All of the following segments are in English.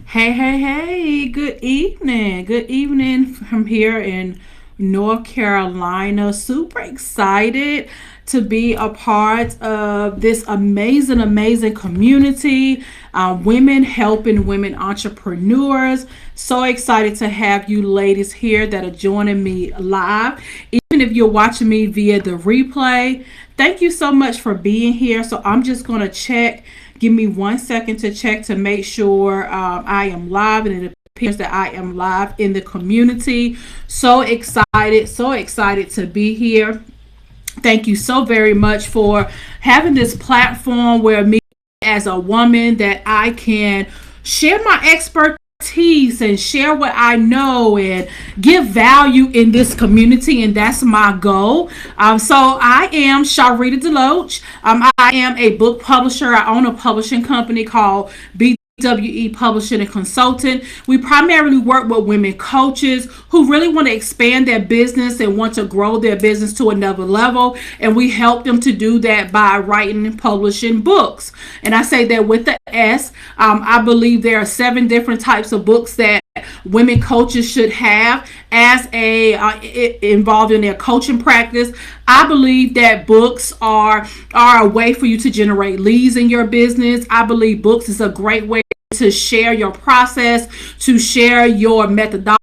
Hey, hey, hey, good evening. Good evening from here in North Carolina. Super excited to be a part of this amazing, amazing community. Women helping women entrepreneurs. So excited to have you ladies here that are joining me live. Even if you're watching me via the replay, thank you so much for being here. So I'm just going to check. Give me 1 second to check to make sure I am live, and it appears that I am live in the community. So excited to be here. Thank you so very much for having this platform where me as a woman that I can share my expertise and share what I know and give value in this community, and that's my goal. So I am Sharlrita Deloatch. I am a book publisher. I own a publishing company called BWE Publishing and Consultant. We primarily work with women coaches who really want to expand their business and want to grow their business to another level. And we help them to do that by writing and publishing books. And I say that with the S. I believe there are 7 different types of books that women coaches should have as involved in their coaching practice. I believe that books are a way for you to generate leads in your business. I believe books is a great way to share your process, to share your methodology.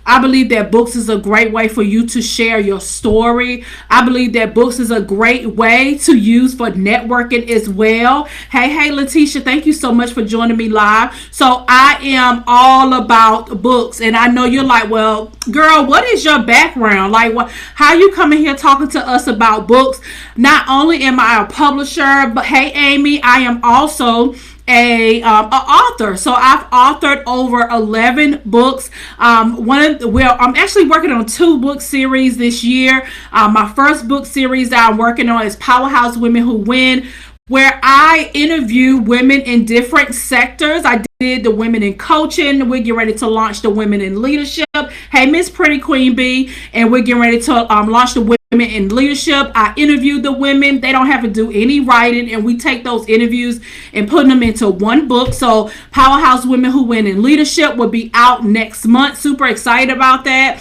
I believe that books is a great way for you to share your story. I believe that books is a great way to use for networking as well. Hey, Letitia, thank you so much for joining me live. So I am all about books, and I know you're like, well, girl, what is your background? Like, how you coming here talking to us about books? Not only am I a publisher, but hey, Amy, I am also a author. So I've authored over 11 books. I'm actually working on 2 book series this year. My first book series that I'm working on is Powerhouse Women Who Win, where I interview women in different sectors. I did the women in coaching. We're getting ready to launch the women in leadership. Hey, Miss Pretty Queen B, and we're getting ready to launch the women in leadership. I interviewed the women. They don't have to do any writing, and we take those interviews and put them into one book. So Powerhouse Women Who Win in Leadership will be out next month. Super excited about that.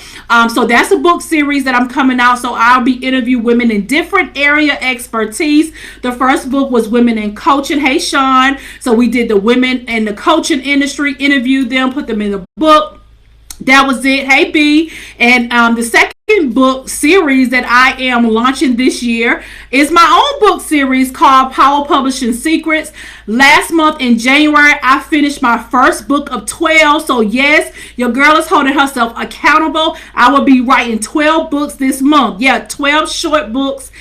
So that's a book series that I'm coming out. So I'll be interviewing women in different area expertise. The first book was Women in Coaching. Hey, Sean. So we did the women in the coaching industry, interviewed them, put them in the book. That was it. Hey, B. And the second book series that I am launching this year is my own book series called Power Publishing Secrets. Last month in January, I finished my first book of 12. So yes, your girl is holding herself accountable. I will be writing 12 books this month. Yeah, 12 short books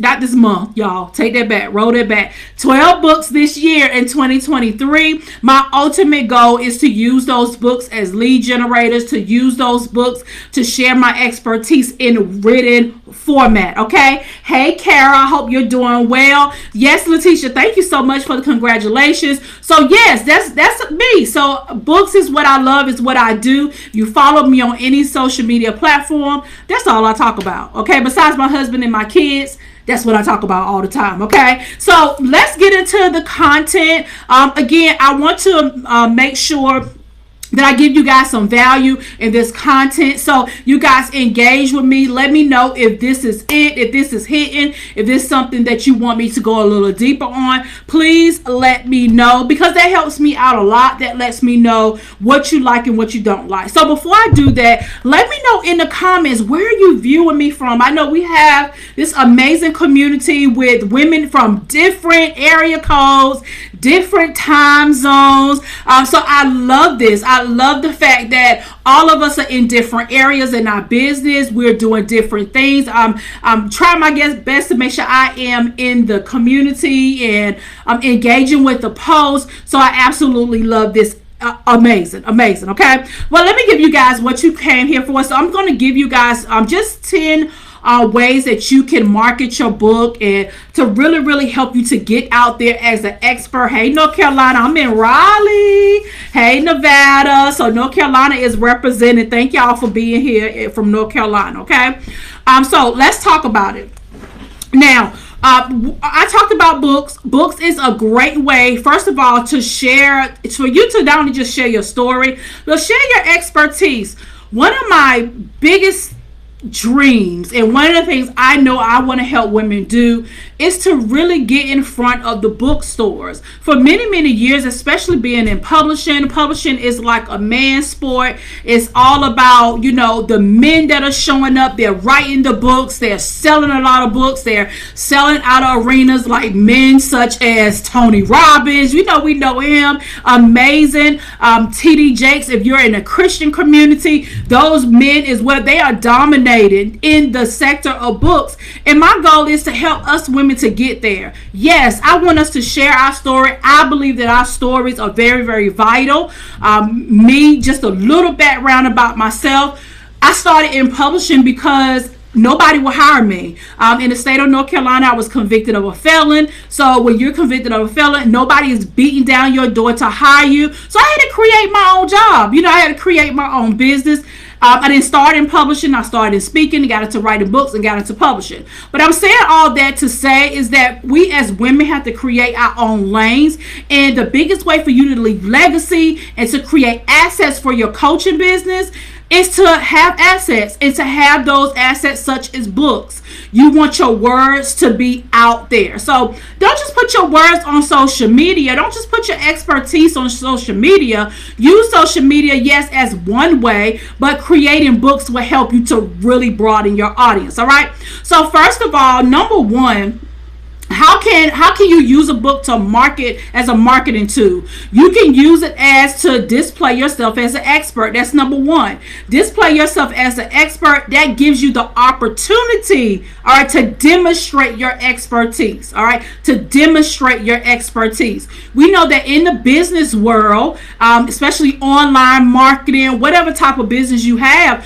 not this month, y'all. Take that back. Roll that back. 12 books this year in 2023. My ultimate goal is to use those books as lead generators, to use those books to share my expertise in written format. Okay. Hey, Kara, I hope you're doing well. Yes, Letitia, thank you so much for the congratulations. So yes, that's me. So books is what I love, is what I do. You follow me on any social media platform, that's all I talk about. Okay. Besides my husband and my kids, that's what I talk about all the time. Okay. So let's get into the content. Again, I want to make sure that I give you guys some value in this content. So you guys engage with me. Let me know if this is it, if this is hitting, if this is something that you want me to go a little deeper on. Please let me know, because that helps me out a lot. That lets me know what you like and what you don't like. So before I do that, let me know in the comments, where are you viewing me from? I know we have this amazing community with women from different area codes, different time zones. So I love this. I love the fact that all of us are in different areas in our business. We're doing different things. I'm trying my best to make sure I am in the community and I'm engaging with the posts. So I absolutely love this. Amazing. Okay. Well, let me give you guys what you came here for. So I'm going to give you guys just 10 ways that you can market your book and to really help you to get out there as an expert. Hey, North Carolina, I'm in Raleigh. Hey, Nevada. So North Carolina is represented. Thank y'all for being here from North Carolina. Okay. So let's talk about it. Now, I talked about books. Books is a great way, first of all, to share. It's for you to not only just share your story, but share your expertise. One of my biggest dreams, and one of the things I know I want to help women do, is to really get in front of the bookstores. For many years, especially being in publishing is like a man's sport. It's all about, the men that are showing up. They're writing the books, they're selling a lot of books, they're selling out of arenas like men such as Tony Robbins. We know him, amazing. TD Jakes. If you're in a Christian community, those men is where they are dominating in the sector of books. And my goal is to help us women to get there. Yes, I want us to share our story. I believe that our stories are very vital. Me, just a little background about myself. I started in publishing because nobody will hire me. In the state of North Carolina, I was convicted of a felon. So when you're convicted of a felon, nobody is beating down your door to hire you. So I had to create my own job. I had to create my own business. I didn't start in publishing. I started in speaking, got into writing books, and got into publishing. But I'm saying all that to say is that we as women have to create our own lanes. And the biggest way for you to leave legacy and to create assets for your coaching business is to have assets, and to have those assets such as books. You want your words to be out there. So don't just put your words on social media. Don't just put your expertise on social media. Use social media, yes, as one way, but creating books will help you to really broaden your audience. All right. So first of all, number one, how can you use a book to market as a marketing tool? You can use it as to display yourself as an expert. That's number one. Display yourself as an expert. That gives you the opportunity, all right, to demonstrate your expertise. All right, to demonstrate your expertise. We know that in the business world, especially online marketing, whatever type of business you have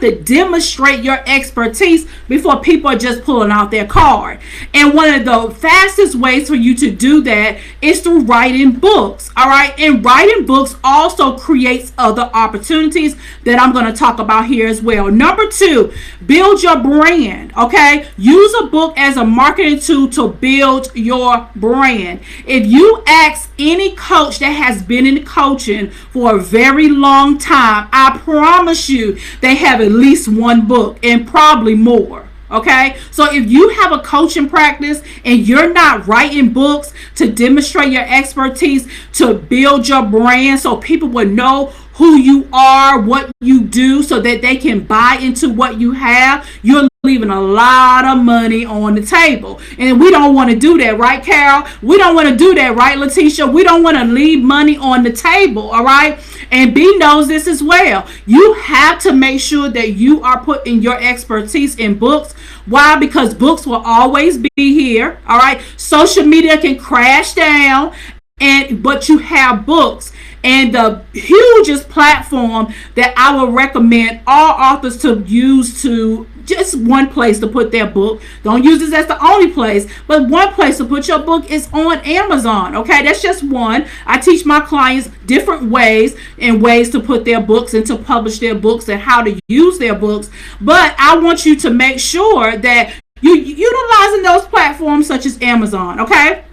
to demonstrate your expertise before people are just pulling out their card. And one of the fastest ways for you to do that is through writing books. All right, and writing books also creates other opportunities that I'm going to talk about here as well. Number two, build your brand. Okay, use a book as a marketing tool to build your brand. If you ask any coach that has been in coaching for a very long time, I promise you they have at least one book and probably more. Okay, so if you have a coaching practice and you're not writing books to demonstrate your expertise, to build your brand so people will know who you are, what you do, so that they can buy into what you have, you're leaving a lot of money on the table. And we don't want to do that, right, Carol? We don't want to do that, right, Letitia? We don't want to leave money on the table, all right? And B knows this as well. You have to make sure that you are putting your expertise in books. Why? Because books will always be here, all right? Social media can crash down, but you have books. And the hugest platform that I would recommend all authors to use, to just one place to put their book. Don't use this as the only place, but one place to put your book is on Amazon. Okay, that's just one. I teach my clients different ways and ways to put their books and to publish their books and how to use their books. But I want you to make sure that you're utilizing those platforms such as Amazon. Okay.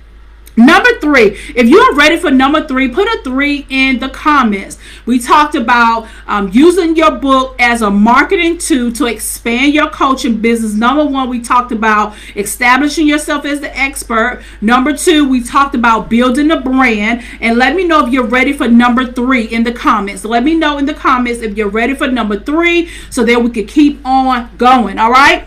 Number three, if you are ready for number three, put a 3 in the comments. We talked about using your book as a marketing tool to expand your coaching business. Number one, we talked about establishing yourself as the expert. Number two, we talked about building a brand. And let me know if you're ready for number 3 in the comments. Let me know in the comments if you're ready for number 3 so that we can keep on going. All right.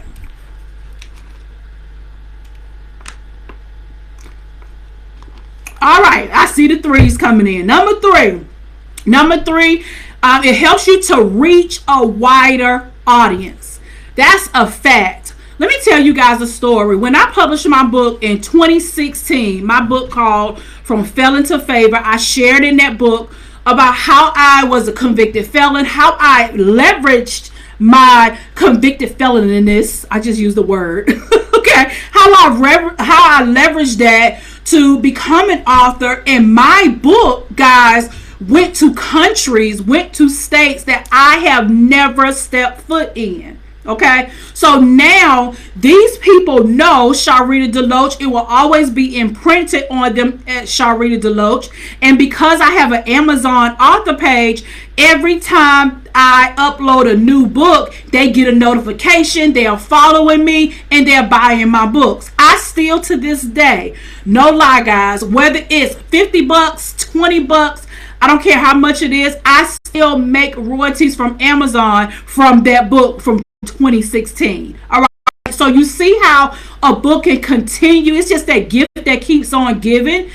All right, I see the 3s coming in. Number three, it helps you to reach a wider audience. That's a fact. Let me tell you guys a story. When I published my book in 2016, my book called From Felon to Favor, I shared in that book about how I was a convicted felon, how I leveraged my convicted felonness. I just used the word. Okay, how I leveraged that to become an author. And my book, guys, went to countries, went to states that I have never stepped foot in. Okay, so now these people know Sharlrita Deloatch. It will always be imprinted on them at Sharlrita Deloatch. And because I have an Amazon author page, every time I upload a new book, they get a notification. They are following me and they're buying my books. I still to this day, no lie, guys, whether it's $50, $20, I don't care how much it is, I still make royalties from Amazon from that book from 2016. All right. So you see how a book can continue. It's just that gift that keeps on giving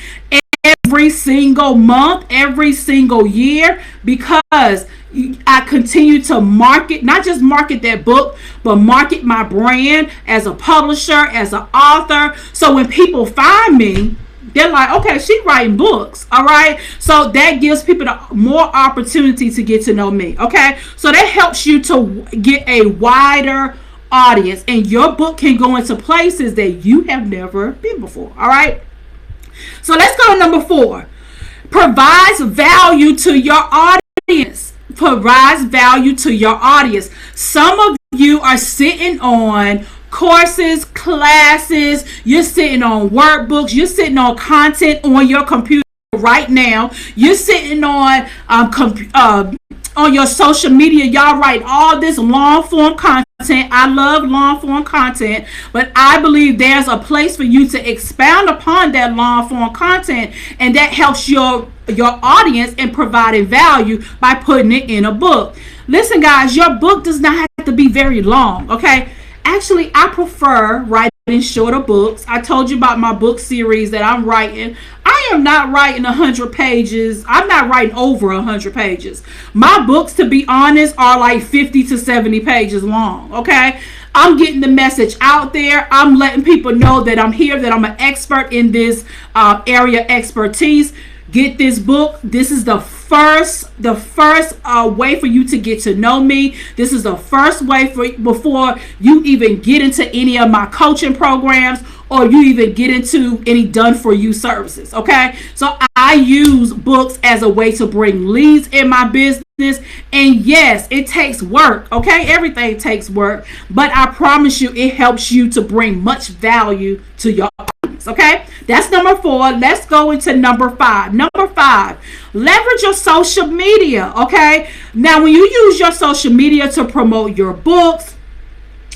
every single month, every single year, because I continue to market, not just market that book, but market my brand as a publisher, as an author. So when people find me, they're like, okay, she's writing books. All right. So that gives people more opportunity to get to know me. Okay. So that helps you to get a wider audience, and your book can go into places that you have never been before. All right. So let's go to number 4. Provides value to your audience. Provides value to your audience. Some of you are sitting on courses, classes, you're sitting on workbooks, you're sitting on content on your computer right now, you're sitting on your social media. Y'all write all this long form content. I love long form content, but I believe there's a place for you to expound upon that long form content, and that helps your audience in providing value by putting it in a book. Listen, guys, your book does not have to be very long. Okay. Actually, I prefer writing shorter books. I told you about my book series that I'm writing. I am not writing 100 pages. I'm not writing over 100 pages. My books, to be honest, are like 50 to 70 pages long. Okay. I'm getting the message out there. I'm letting people know that I'm here, that I'm an expert in this area expertise. Get this book. This is the first way for you to get to know me. This is the first way for before you even get into any of my coaching programs or you even get into any done for you services. Okay, so I use books as a way to bring leads in my business. And yes, it takes work. Okay, everything takes work, but I promise you it helps you to bring much value to your audience. Okay, that's number 4. Let's go into number 5. Number 5, leverage your social media. Okay, now when you use your social media to promote your books,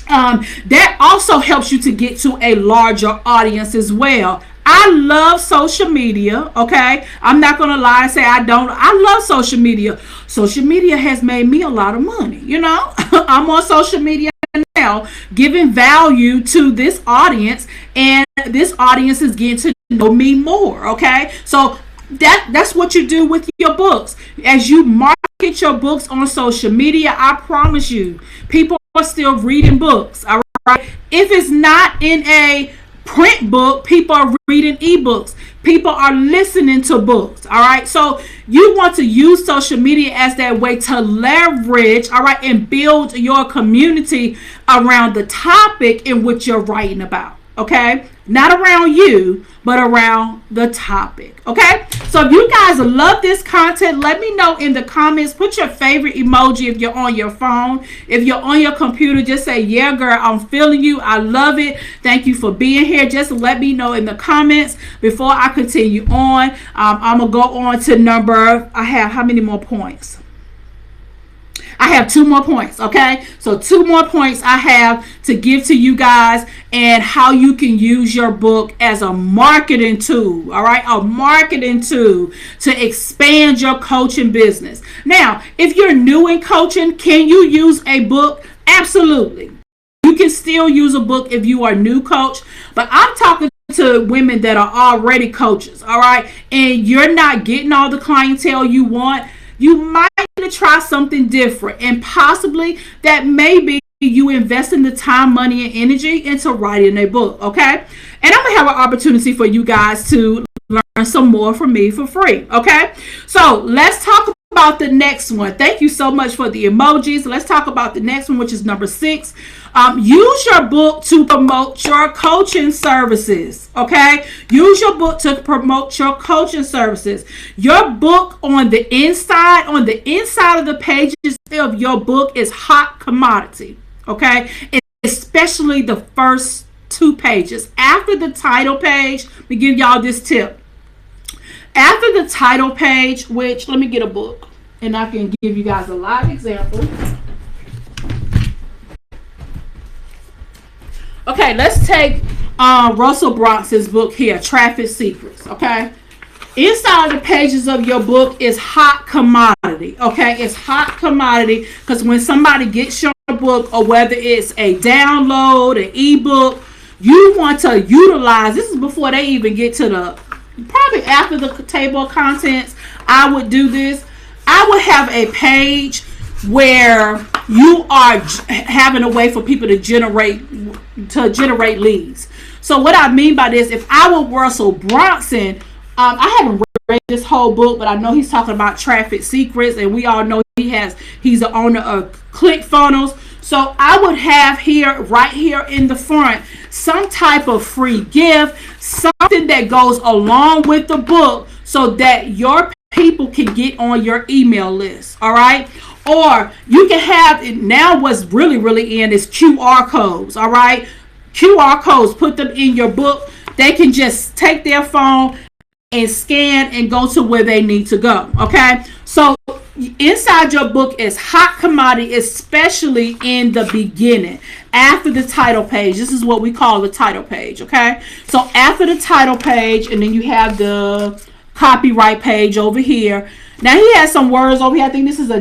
that also helps you to get to a larger audience as well. I love social media. Okay, I'm not gonna lie and say I don't. I love social media. Social media has made me a lot of money. You know, I'm on social media now, giving value to this audience, and this audience is getting to know me more. Okay, so that's what you do with your books. As you market your books on social media, I promise you, people are still reading books. All right, if it's not in a print book, people are reading ebooks. People are listening to books. All right, so you want to use social media as that way to leverage, all right, and build your community around the topic in which you're writing about. Okay, not around you, but around the topic. Okay, so if you guys love this content, let me know in the comments. Put your favorite emoji if you're on your phone. If you're on your computer, just say, yeah, girl, I'm feeling you. I love it. Thank you for being here. Just let me know in the comments before I continue on. I'm going to go on to number, I have how many more points? I have 2 more points. Okay, so 2 more points I have to give to you guys, and how you can use your book as a marketing tool. All right, a marketing tool to expand your coaching business. Now, if you're new in coaching, can you use a book? Absolutely. You can still use a book if you are a new coach, but I'm talking to women that are already coaches. All right, and you're not getting all the clientele you want. You might need to try something different, and possibly that may be you investing the time, money, and energy into writing a book. Okay, and I'm gonna have an opportunity for you guys to learn some more from me for free. Okay, so let's talk about the next one. Thank you so much for the emojis. Let's talk about the next one, which is number 6. Use your book to promote your coaching services. Okay, use your book to promote your coaching services. Your book on the inside of the pages of your book is hot commodity. Okay, especially the first two pages. After the title page, let me give y'all this tip. After the title page, which let me get a book and I can give you guys a live example. Okay, let's take Russell Bronson's book here, Traffic Secrets. Okay, inside the pages of your book is hot commodity. Okay, it's hot commodity because when somebody gets your book, or whether it's a download, an ebook, you want to utilize. This is before they even get to the, probably after the table of contents. I would do this. I would have a page where you are having a way for people to generate leads. So what I mean by this, if I were Russell Bronson, I haven't read this whole book, but I know he's talking about traffic secrets, and we all know he's the owner of ClickFunnels. So I would have here, right here in the front, some type of free gift, something that goes along with the book so that your people can get on your email list. All right. Or you can have it now. What's really in is QR codes. All right. QR codes, put them in your book. They can just take their phone and scan and go to where they need to go. Okay. So inside your book is hot commodity, especially in the beginning, after the title page. This is what we call the title page. Okay. So after the title page, and then you have the copyright page over here. Now he has some words over here. I think this is a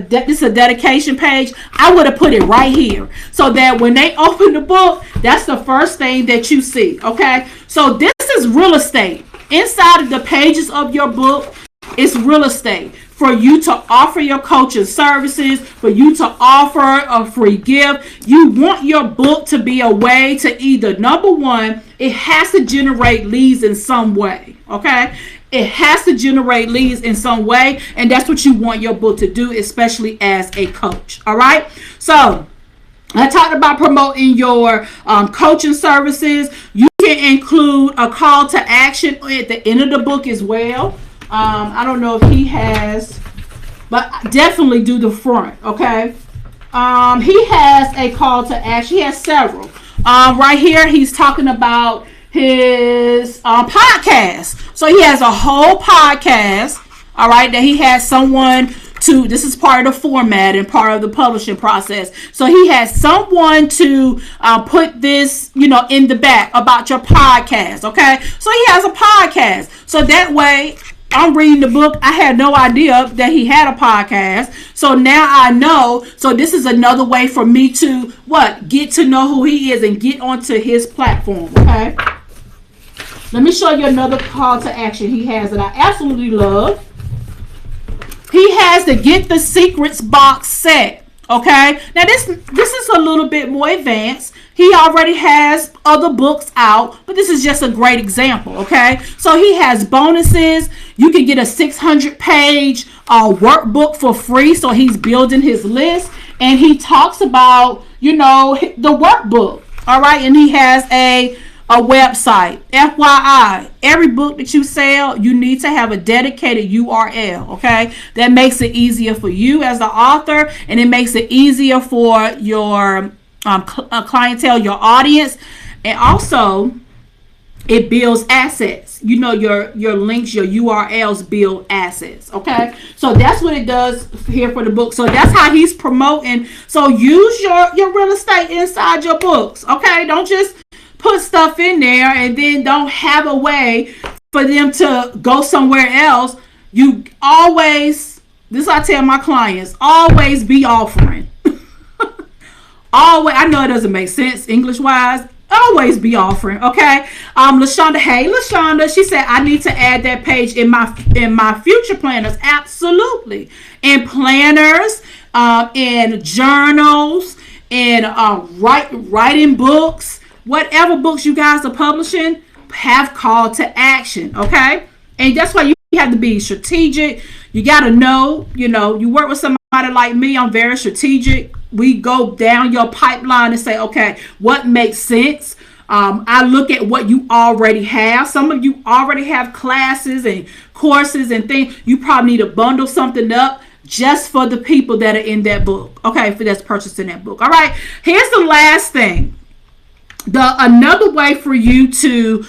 dedication page. I would have put it right here so that when they open the book, that's the first thing that you see. Okay. So this is real estate. Inside of the pages of your book, it's real estate. For you to offer your coaching services, for you to offer a free gift, you want your book to be a way to either, number one, it has to generate leads in some way. Okay. It has to generate leads in some way, and that's what you want your book to do, especially as a coach. All right. So I talked about promoting your coaching services. You can include a call to action at the end of the book as well. I don't know if he has, but definitely do the front. Okay. He has a call to action. He has several. Right here, he's talking about his podcast. So he has a whole podcast, all right, that he has someone to, this is part of the format and part of the publishing process. So he has someone to put this, in the back about your podcast. Okay. So he has a podcast. So that way I'm reading the book. I had no idea that he had a podcast. So now I know. So this is another way for me to get to know who he is and get onto his platform. Okay. Let me show you another call to action he has that I absolutely love. He has the Get the Secrets box set. Okay. Now this is a little bit more advanced. He already has other books out, but this is just a great example. Okay. So he has bonuses. You can get a 600-page workbook for free. So he's building his list, and he talks about, the workbook. All right. And he has a website. FYI, every book that you sell, you need to have a dedicated URL. Okay. That makes it easier for you as the author, and it makes it easier for your clientele, your audience, and also it builds assets. Your links, your URLs build assets. Okay. So that's what it does here for the book. So that's how he's promoting. So use your real estate inside your books. Okay. Don't just put stuff in there and then don't have a way for them to go somewhere else. You always, this I tell my clients, always be offering. Always, I know it doesn't make sense English wise. Always be offering. Okay. LaShonda, hey LaShonda, she said I need to add that page in my future planners. Absolutely. In planners, in journals, in writing books. Whatever books you guys are publishing, have call to action. Okay. And that's why you have to be strategic. You got to know, you work with somebody like me. I'm very strategic. We go down your pipeline and say, okay, what makes sense? I look at what you already have. Some of you already have classes and courses and things. You probably need to bundle something up just for the people that are in that book. Okay, for that's purchasing that book. All right. Here's the last thing. Another way for you to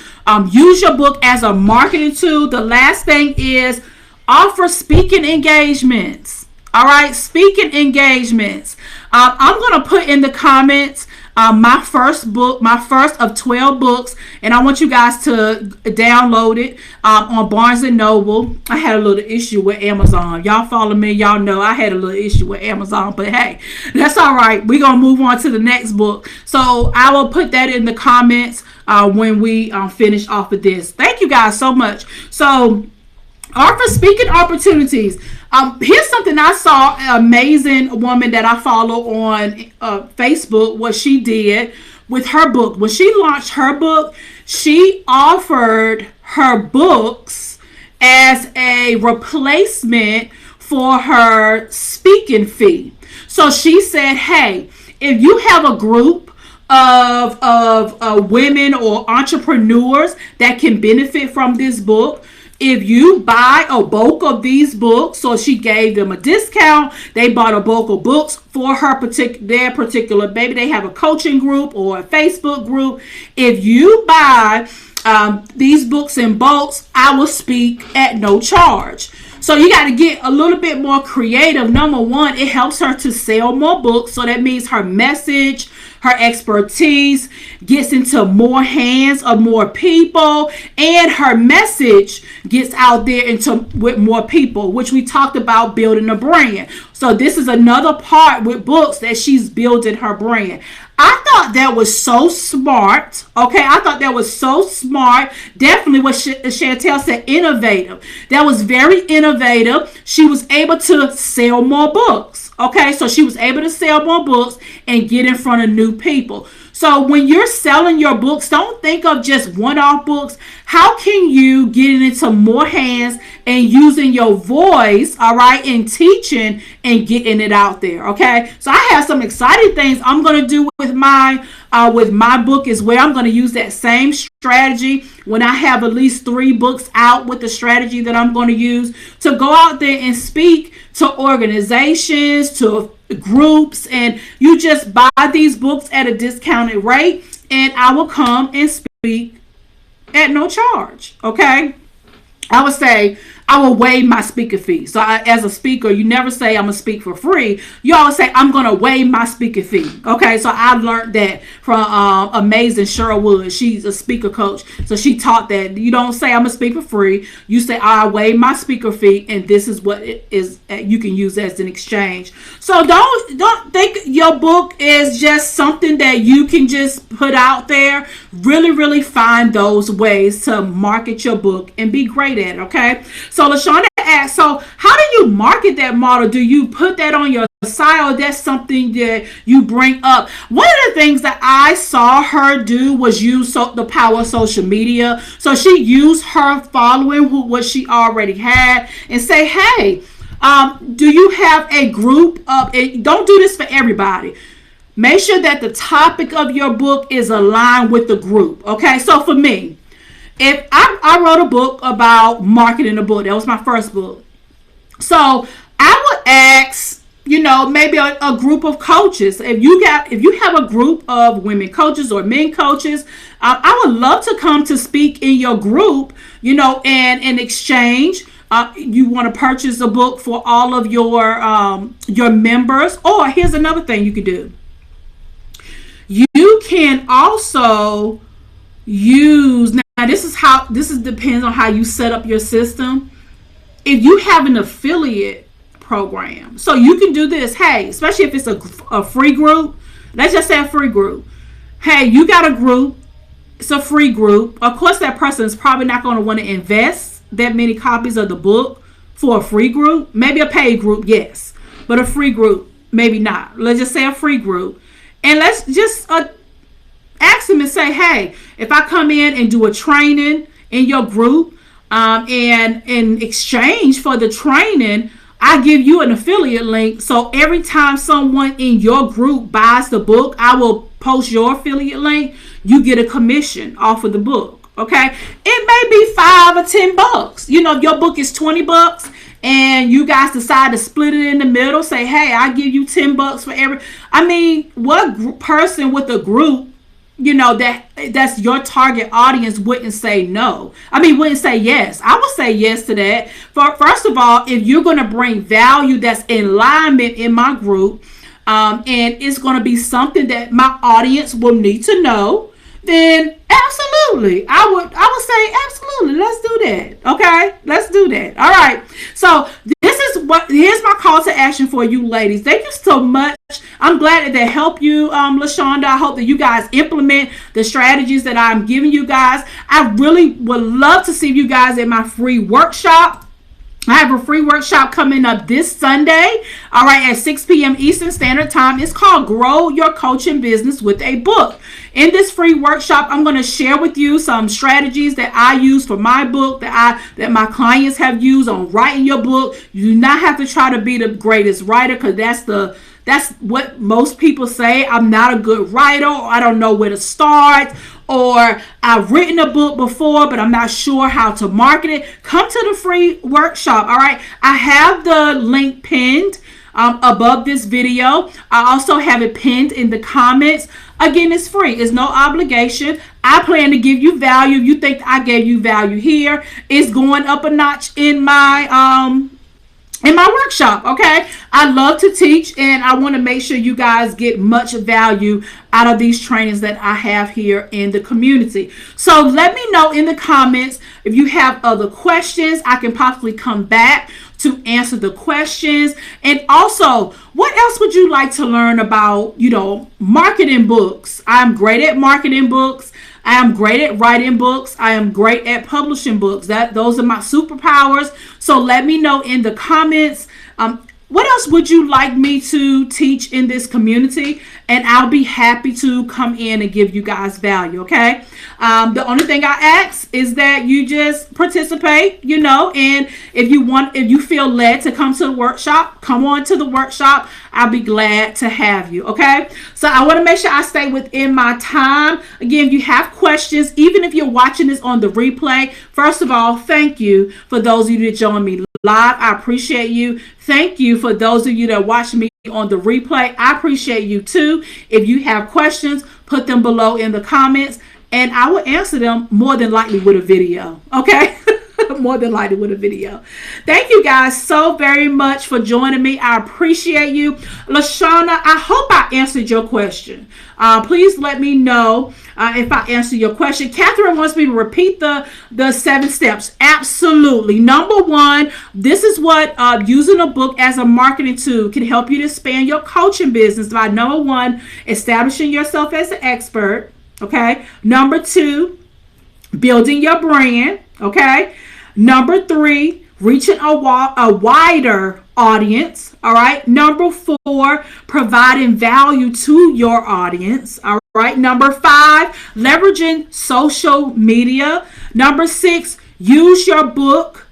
use your book as a marketing tool. The last thing is offer speaking engagements. All right, speaking engagements. I'm going to put in the comments my first book, my first of 12 books, and I want you guys to download it on Barnes and Noble. I had a little issue with Amazon. Y'all follow me, y'all know I had a little issue with Amazon, but hey, that's all right. We're going to move on to the next book. So I will put that in the comments when we finish off of this. Thank you guys so much. So, offer speaking opportunities. Here's something I saw. An amazing woman that I follow on Facebook, what she did with her book. When she launched her book, she offered her books as a replacement for her speaking fee. So she said, hey, if you have a group of women or entrepreneurs that can benefit from this book, if you buy a bulk of these books, so she gave them a discount, they bought a bulk of books for their particular baby. They have a coaching group or a Facebook group. If you buy these books in bulks, I will speak at no charge. So you got to get a little bit more creative. Number one, it helps her to sell more books. So that means her message, her expertise gets into more hands of more people, and her message gets out there with more people, which we talked about building a brand. So this is another part with books that she's building her brand. I thought that was so smart. Okay, I thought that was so smart. Definitely what Chantel said, innovative. That was very innovative. She was able to sell more books. Okay, so she was able to sell more books and get in front of new people. So when you're selling your books, don't think of just one-off books. How can you get it into more hands and using your voice, all right, and teaching and getting it out there, okay? So I have some exciting things I'm going to do with my book as well. I'm going to use that same strategy when I have at least 3 books out with the strategy that I'm going to use to go out there and speak to organizations, to groups, and you just buy these books at a discounted rate, and I will come and speak at no charge. Okay, I would say I will waive my speaker fee. So as a speaker, you never say I'm going to speak for free. You always say I'm going to waive my speaker fee. Okay, so I learned that from amazing Cheryl Wood. She's a speaker coach. So she taught that you don't say I'm going to speak for free. You say I waive my speaker fee, and this is what it is you can use as an exchange. So don't think your book is just something that you can just put out there. Really, really find those ways to market your book and be great at it. Okay, so LaShonda asked, so how do you market that model? Do you put that on your site, or that's something that you bring up? One of the things that I saw her do was use the power of social media. So she used her following, what she already had, and say, hey, do you have a group of, don't do this for everybody. Make sure that the topic of your book is aligned with the group. Okay, so for me, if I wrote a book about marketing a book, that was my first book. So I would ask, maybe a group of coaches. If you have a group of women coaches or men coaches, I would love to come to speak in your group, and in exchange, you want to purchase a book for all of your members. Or here's another thing you could do. You can also use, now this depends on how you set up your system. If you have an affiliate program, so you can do this, hey, especially if it's a free group. Let's just say a free group. Hey, you got a group, it's a free group. Of course, that person is probably not going to want to invest that many copies of the book for a free group. Maybe a paid group, yes, but a free group, maybe not. Let's just say a free group. And let's just ask them and say, hey, if I come in and do a training in your group, and in exchange for the training, I give you an affiliate link. So every time someone in your group buys the book, I will post your affiliate link. You get a commission off of the book. Okay, it may be $5 or $10. If your book is $20, and you guys decide to split it in the middle, say, hey, I give you $10 for every. I mean, what person with a group, that's your target audience wouldn't say no? I mean, wouldn't say yes. I would say yes to that. First of all, if you're going to bring value that's in alignment in my group, and it's going to be something that my audience will need to know, then absolutely, I would say absolutely. Let's do that. Okay, let's do that. All right. So here's my call to action for you ladies. Thank you so much. I'm glad that helped you, LaShonda. I hope that you guys implement the strategies that I'm giving you guys. I really would love to see you guys in my free workshop. I have a free workshop coming up this Sunday, all right, at 6 p.m. Eastern Standard Time. It's called Grow Your Coaching Business with a Book. In this free workshop, I'm going to share with you some strategies that I use for my book, that my clients have used on writing your book. You do not have to try to be the greatest writer, because that's what most people say. I'm not a good writer, or I don't know where to start, or I've written a book before, but I'm not sure how to market it. Come to the free workshop. All right. I have the link pinned above this video. I also have it pinned in the comments. Again, it's free. It's no obligation. I plan to give you value. If you think I gave you value here, it's going up a notch in my workshop. Okay, I love to teach, and I want to make sure you guys get much value out of these trainings that I have here in the community. So let me know in the comments if you have other questions. I can possibly come back to answer the questions. And also, what else would you like to learn about, marketing books? I'm great at marketing books. I am great at writing books. I am great at publishing books. Those are my superpowers. So let me know in the comments. What else would you like me to teach in this community? And I'll be happy to come in and give you guys value, okay? The only thing I ask is that you just participate, and if you feel led to come to the workshop, come on to the workshop. I'll be glad to have you, okay? So I want to make sure I stay within my time. Again, if you have questions, even if you're watching this on the replay, first of all, thank you for those of you that joined me live. I appreciate you. Thank you for those of you that watch me on the replay. I appreciate you too. If you have questions, put them below in the comments, and I will answer them more than likely with a video. Okay? More than likely with a video. Thank you guys so very much for joining me. I appreciate you. LaShonda, I hope I answered your question. Please let me know if I answer your question. Catherine wants me to repeat the 7 steps. Absolutely. Number 1, this is what using a book as a marketing tool can help you to expand your coaching business by, number 1, establishing yourself as an expert. Okay. Number 2, building your brand. Okay. Number 3, reaching a wider audience. All right. Number 4, providing value to your audience. All right. Number 5, leveraging social media. Number 6, use your book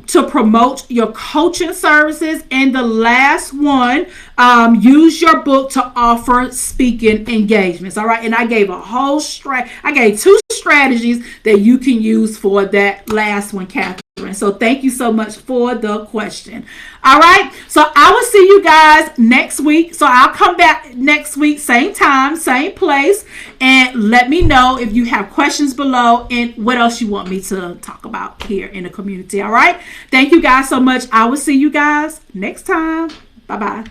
to promote your coaching services. And the last one, use your book to offer speaking engagements. All right. And I gave I gave 2 strategies that you can use for that last one, Catherine. So thank you so much for the question. All right. So I will see you guys next week. So I'll come back next week, same time, same place. And let me know if you have questions below and what else you want me to talk about here in the community. All right. Thank you guys so much. I will see you guys next time. Bye-bye.